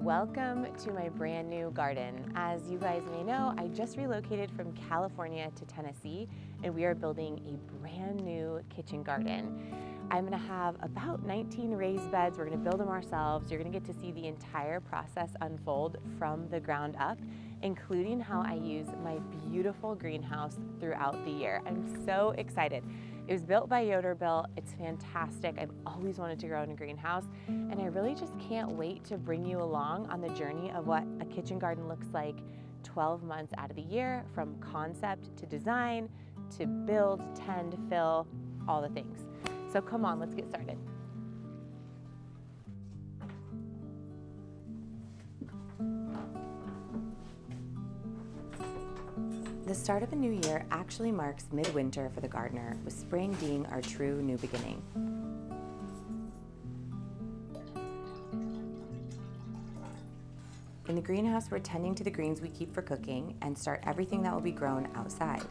Welcome to my brand new garden. As you guys may know, I just relocated from California to Tennessee, and we are building a brand new kitchen garden. I'm gonna have about 19 raised beds. We're gonna build them ourselves. You're gonna get to see the entire process unfold from the ground up, including how I use my beautiful greenhouse throughout the year. I'm so excited. It was built by Yoderbilt. It's fantastic. I've always wanted to grow in a greenhouse, and I really just can't wait to bring you along on the journey of what a kitchen garden looks like 12 months out of the year, from concept to design, to build, tend, fill, all the things. So come on, let's get started. The start of a new year actually marks midwinter for the gardener, with spring being our true new beginning. In the greenhouse, we're tending to the greens we keep for cooking and start everything that will be grown outside.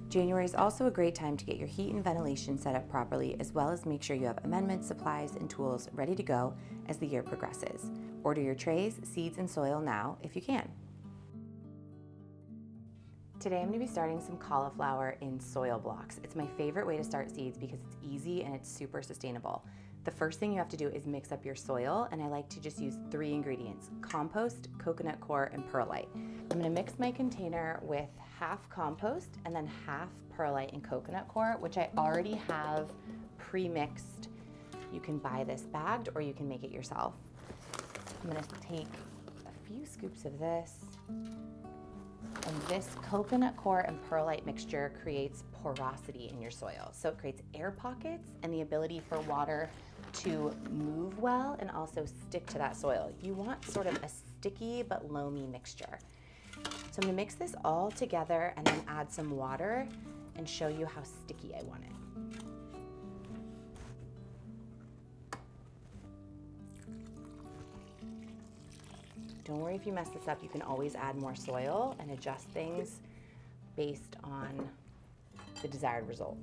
January is also a great time to get your heat and ventilation set up properly, as well as make sure you have amendments, supplies, and tools ready to go as the year progresses. Order your trays, seeds, and soil now if you can. Today I'm going to be starting some cauliflower in soil blocks. It's my favorite way to start seeds because it's easy and it's super sustainable. The first thing you have to do is mix up your soil, and I like to just use 3 ingredients: compost, coconut coir, and perlite. I'm going to mix my container with half compost and then half perlite and coconut coir, which I already have pre-mixed. You can buy this bagged or you can make it yourself. I'm going to take a few scoops of this, and this coconut coir and perlite mixture creates porosity in your soil. So it creates air pockets and the ability for water to move well and also stick to that soil. You want sort of a sticky but loamy mixture. So I'm gonna mix this all together and then add some water and show you how sticky I want it. Don't worry if you mess this up, you can always add more soil and adjust things based on the desired result.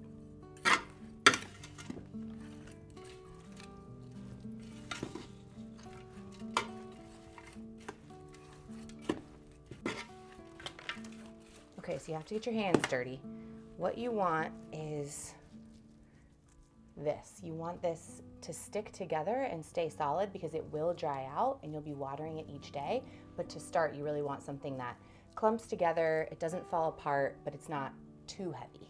Okay, so you have to get your hands dirty. What you want is this. You want this to stick together and stay solid because it will dry out and you'll be watering it each day. But to start, you really want something that clumps together, it doesn't fall apart, but it's not too heavy.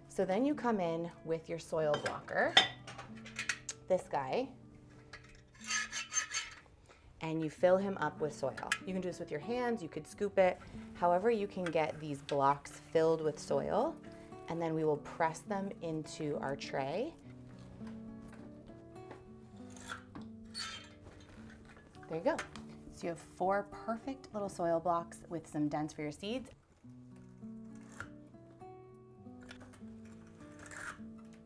So then you come in with your soil blocker, this guy, and you fill him up with soil. You can do this with your hands, you could scoop it, however you can get these blocks filled with soil, and then we will press them into our tray. There you go. So you have 4 perfect little soil blocks with some dents for your seeds.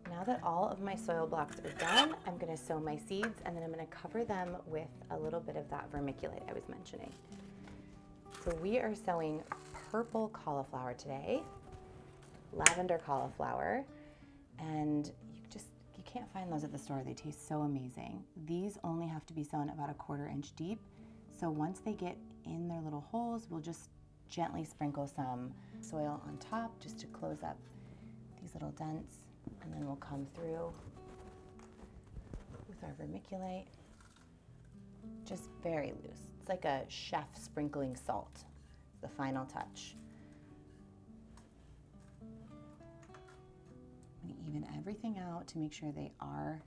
Now that all of my soil blocks are done, I'm gonna sow my seeds, and then I'm gonna cover them with a little bit of that vermiculite I was mentioning. So we are sowing purple cauliflower today, lavender cauliflower, and you can't find those at the store. They taste so amazing. These only have to be sown about a 1/4 inch deep. So once they get in their little holes, we'll just gently sprinkle some soil on top just to close up these little dents. And then we'll come through with our vermiculite, just very loose. It's like a chef sprinkling salt, the final touch. I'm gonna even everything out to make sure they are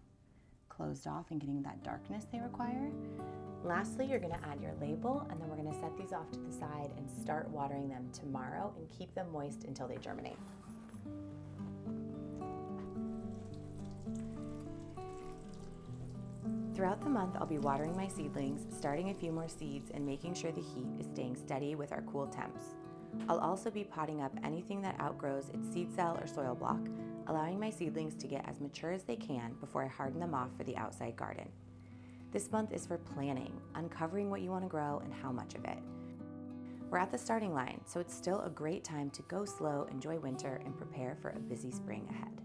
closed off and getting that darkness they require. Lastly, you're gonna add your label, and then we're gonna set these off to the side and start watering them tomorrow and keep them moist until they germinate. Throughout the month, I'll be watering my seedlings, starting a few more seeds, and making sure the heat is staying steady with our cool temps. I'll also be potting up anything that outgrows its seed cell or soil block, allowing my seedlings to get as mature as they can before I harden them off for the outside garden. This month is for planning, uncovering what you want to grow and how much of it. We're at the starting line, so it's still a great time to go slow, enjoy winter, and prepare for a busy spring ahead.